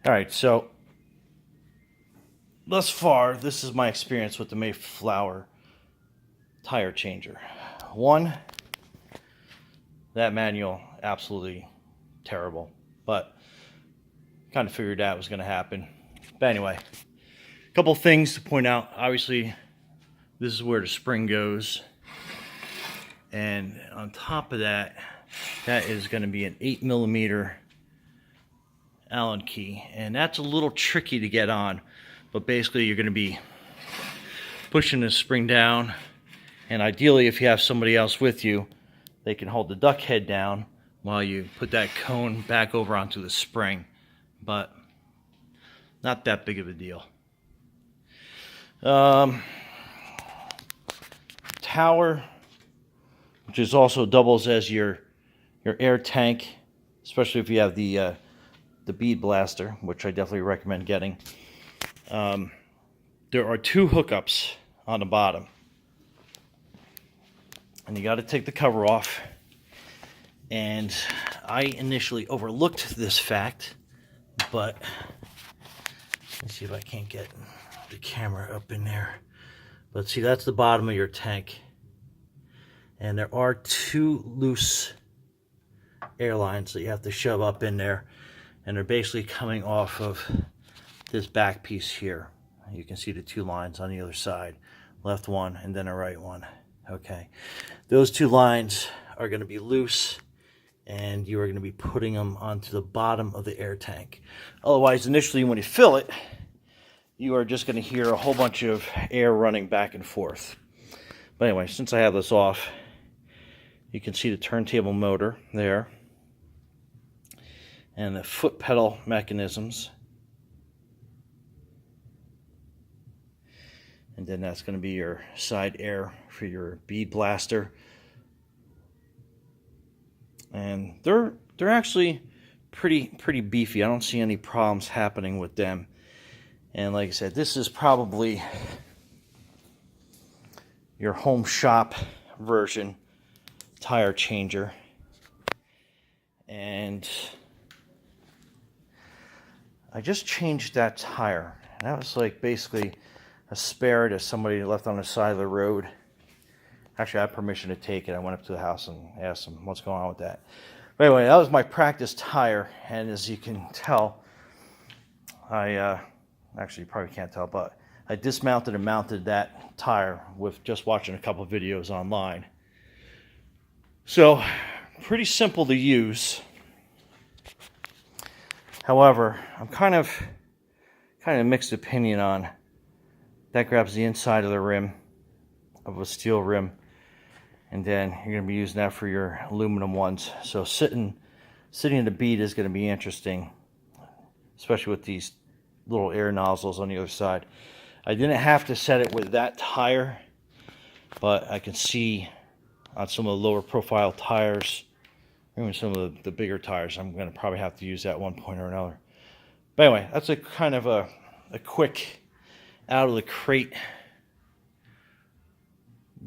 All right, so thus far, this is my experience with the MayFlower tire changer. One, that manual, absolutely terrible, but kind of figured that was going to happen. But anyway, a couple things to point out. Obviously, this is where the spring goes, and on top of that, that is going to be an 8mm Allen key, and that's a little tricky to get on, but basically you're going to be pushing the spring down, and ideally if you have somebody else with you, they can hold the duck head down while you put that cone back over onto the spring, but not that big of a deal. Tower, which is also doubles as your air tank, especially if you have the bead blaster, which I definitely recommend getting. There are two hookups on the bottom, and you got to take the cover off. And I initially overlooked this fact, but let's see if I can't get the camera up in there. But see, that's the bottom of your tank, and there are two loose air lines that you have to shove up in there, and they're basically coming off of this back piece here. You can see the two lines on the other side, left one and then a right one. Okay, those two lines are going to be loose, and you are going to be putting them onto the bottom of the air tank. Otherwise, initially when you fill it, you are just going to hear a whole bunch of air running back and forth. But anyway, since I have this off, you can see the turntable motor there and the foot pedal mechanisms. And then that's going to be your side air for your bead blaster. And they're actually pretty beefy. I don't see any problems happening with them. And like I said, this is probably your home shop version tire changer. And I just changed that tire. And that was like basically a spare that somebody left on the side of the road. Actually, I had permission to take it. I went up to the house and asked them what's going on with that. But anyway, that was my practice tire. And as you can tell, actually, you probably can't tell, but I dismounted and mounted that tire with just watching a couple of videos online. So, pretty simple to use. However, I'm kind of mixed opinion on that. Grabs the inside of the rim of a steel rim, and then you're going to be using that for your aluminum ones. So sitting in the bead is going to be interesting, especially with these little air nozzles on the other side. I didn't have to set it with that tire, but I can see on some of the lower profile tires, even some of the bigger tires, I'm going to probably have to use that at one point or another. But anyway, that's a kind of a quick out of the crate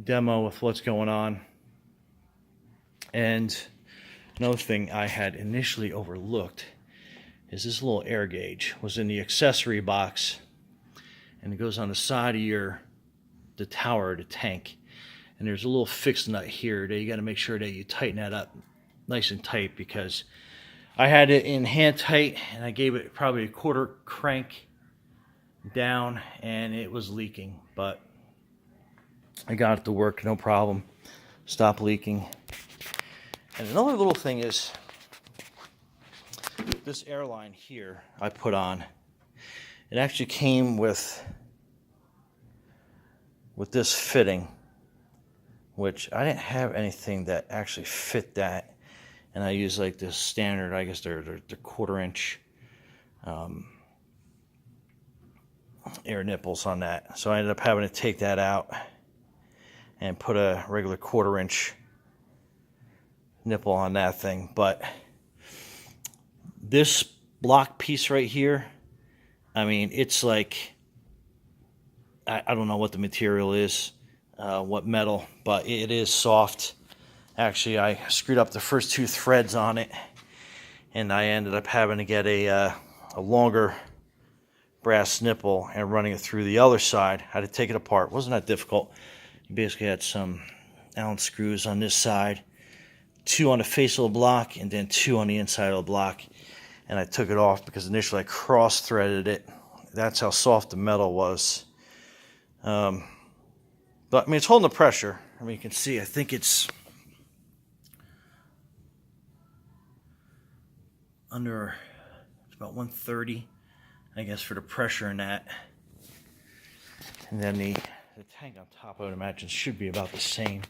demo with what's going on. And another thing I had initially overlooked is this little air gauge was in the accessory box, and it goes on the side of the tower, the tank, and there's a little fixed nut here that you got to make sure that you tighten that up nice and tight, because I had it in hand tight and I gave it probably a quarter crank down and it was leaking, but I got it to work no problem. Stop leaking. And another little thing is this airline here I put on. It actually came with this fitting, which I didn't have anything that actually fit that, and I used like this standard, I guess they're quarter-inch air nipples on that. So I ended up having to take that out and put a regular quarter-inch nipple on that thing. But this block piece right here, I mean, it's like, I don't know what the material is, what metal, but it is soft. Actually, I screwed up the first two threads on it, and I ended up having to get a a longer brass nipple and running it through the other side. Had to take it apart. Wasn't that difficult. You basically had some Allen screws on this side, 2 on the face of the block, and then 2 on the inside of the block. And I took it off because initially I cross-threaded it. That's how soft the metal was. But I mean, it's holding the pressure. I mean, you can see, I think it's under, it's about 130, I guess, for the pressure in that. And then the tank on top, I would imagine, should be about the same.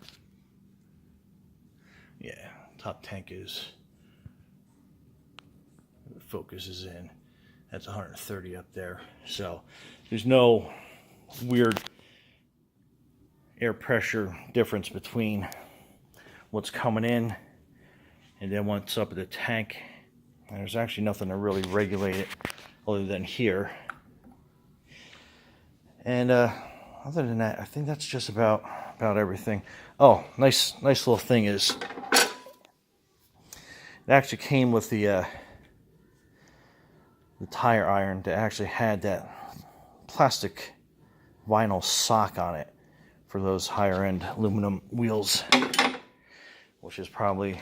Yeah, top tank is, the focus is in. That's 130 up there. So there's no weird air pressure difference between what's coming in and then what's up at the tank. And there's actually nothing to really regulate it other than here. And other than that, I think that's just about everything. Oh, nice little thing is, it actually came with the tire iron that actually had that plastic vinyl sock on it for those higher end aluminum wheels, which is probably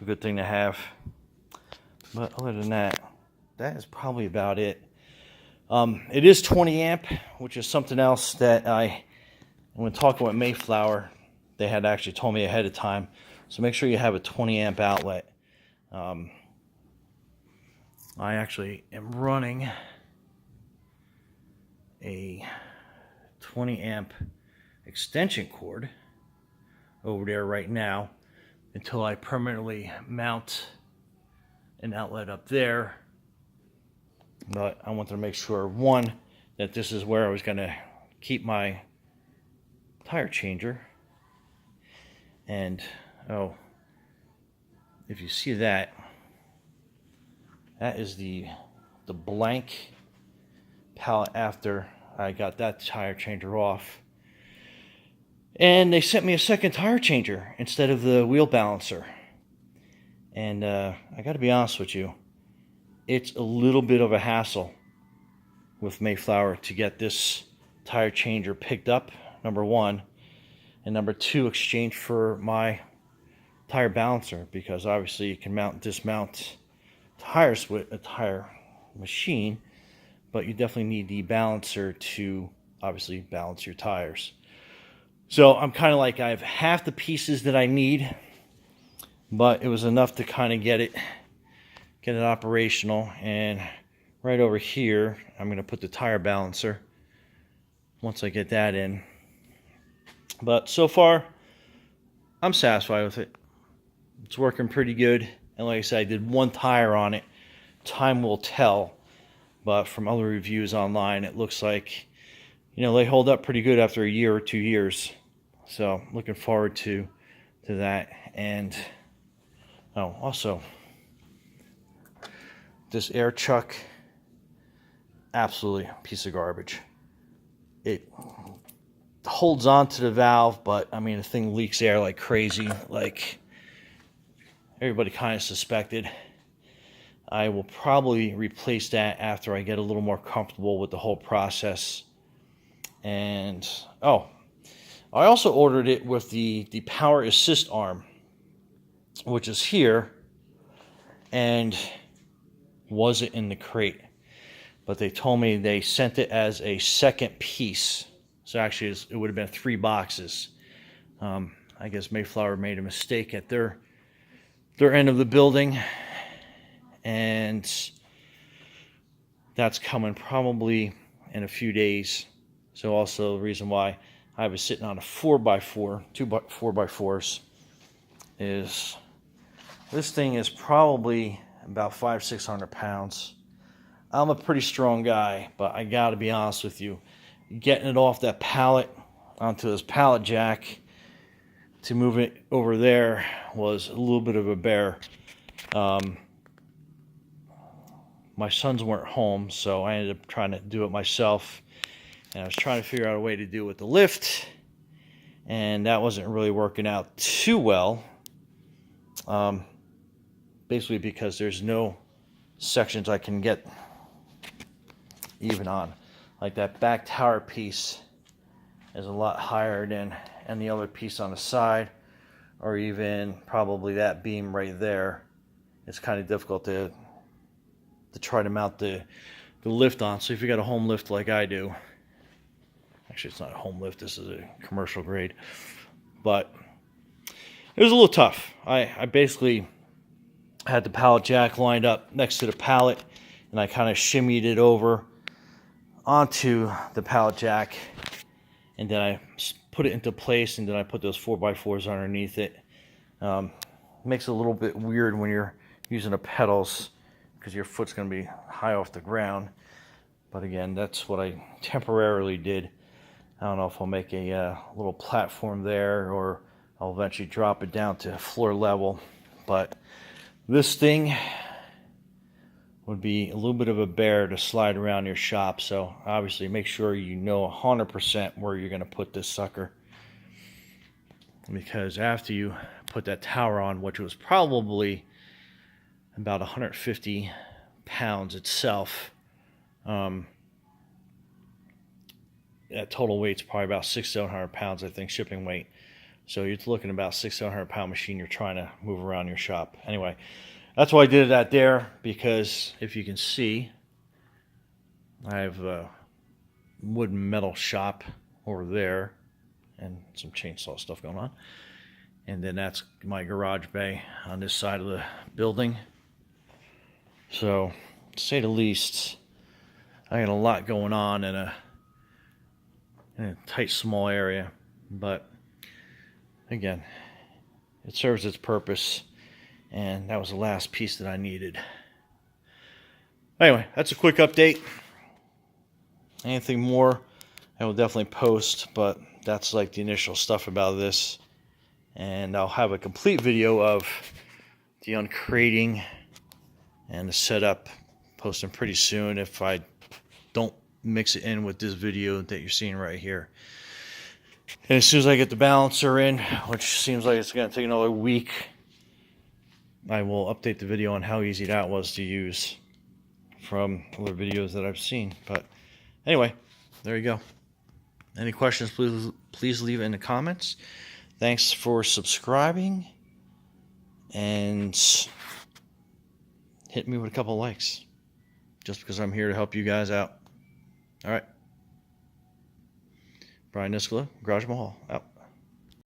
a good thing to have. But other than that, that is probably about it. It is 20 amp, which is something else that when talking with MayFlower, they had actually told me ahead of time. So make sure you have a 20 amp outlet. I actually am running a 20 amp extension cord over there right now until I permanently mount an outlet up there. But I wanted to make sure, one, that this is where I was going to keep my tire changer. And oh, if you see that, that is the blank pallet after I got that tire changer off. And they sent me a second tire changer instead of the wheel balancer. And I got to be honest with you, it's a little bit of a hassle with MayFlower to get this tire changer picked up, number one, and number two, exchanged for my tire balancer, because obviously you can mount and dismount tires with a tire machine, but you definitely need the balancer to obviously balance your tires. So I'm kind of like, I have half the pieces that I need, but it was enough to kind of get it operational. And right over here, I'm going to put the tire balancer once I get that in. But so far, I'm satisfied with it. It's working pretty good. And like I said, I did one tire on it. Time will tell. But from other reviews online, it looks like, you know, they hold up pretty good after a year or 2 years. So looking forward to that. And oh, also, this air chuck, absolutely a piece of garbage. It holds on to the valve, but I mean, the thing leaks air like crazy, like everybody kind of suspected. I will probably replace that after I get a little more comfortable with the whole process. And oh, I also ordered it with the power assist arm, which is here, and wasn't in the crate. But they told me they sent it as a second piece. So actually it would have been 3 boxes. I guess MayFlower made a mistake at their end of the building. And that's coming probably in a few days. So also the reason why I was sitting on a 4x4, 2 4x4s, is this thing is probably about 500-600 pounds. I'm a pretty strong guy, but I gotta be honest with you, getting it off that pallet onto this pallet jack to move it over there was a little bit of a bear. My sons weren't home, so I ended up trying to do it myself. And I was trying to figure out a way to do it with the lift, and that wasn't really working out too well. Basically because there's no sections I can get even on. Like that back tower piece is a lot higher than any other piece on the side, or even probably that beam right there. It's kind of difficult to try to mount the lift on. So if you got a home lift like I do, actually it's not a home lift, this is a commercial grade, but it was a little tough. I basically had the pallet jack lined up next to the pallet, and I kind of shimmied it over onto the pallet jack, and then I put it into place, and then I put those 4x4s underneath it. Makes it a little bit weird when you're using the pedals because your foot's going to be high off the ground. But again, that's what I temporarily did. I don't know if I'll make a little platform there, or I'll eventually drop it down to floor level. But this thing would be a little bit of a bear to slide around your shop. So obviously make sure you know 100% where you're going to put this sucker. Because after you put that tower on, which was probably about 150 pounds itself, that total weight's probably about 600-700 pounds, I think, shipping weight. So you're looking at about 600-700 pound machine you're trying to move around your shop. Anyway, that's why I did that there, because if you can see, I have a wood and metal shop over there and some chainsaw stuff going on. And then that's my garage bay on this side of the building. So, to say the least, I got a lot going on in a tight, small area. But, again, it serves its purpose. And that was the last piece that I needed. Anyway, that's a quick update. Anything more, I will definitely post. But that's like the initial stuff about this. And I'll have a complete video of the uncrating and the setup posting pretty soon if I don't mix it in with this video that you're seeing right here. And as soon as I get the balancer in, which seems like it's going to take another week, I will update the video on how easy that was to use from other videos that I've seen. But anyway, there you go. Any questions, please leave it in the comments. Thanks for subscribing, and hit me with a couple likes, just because I'm here to help you guys out. All right. Brian Niskola, Garage Mahal, out.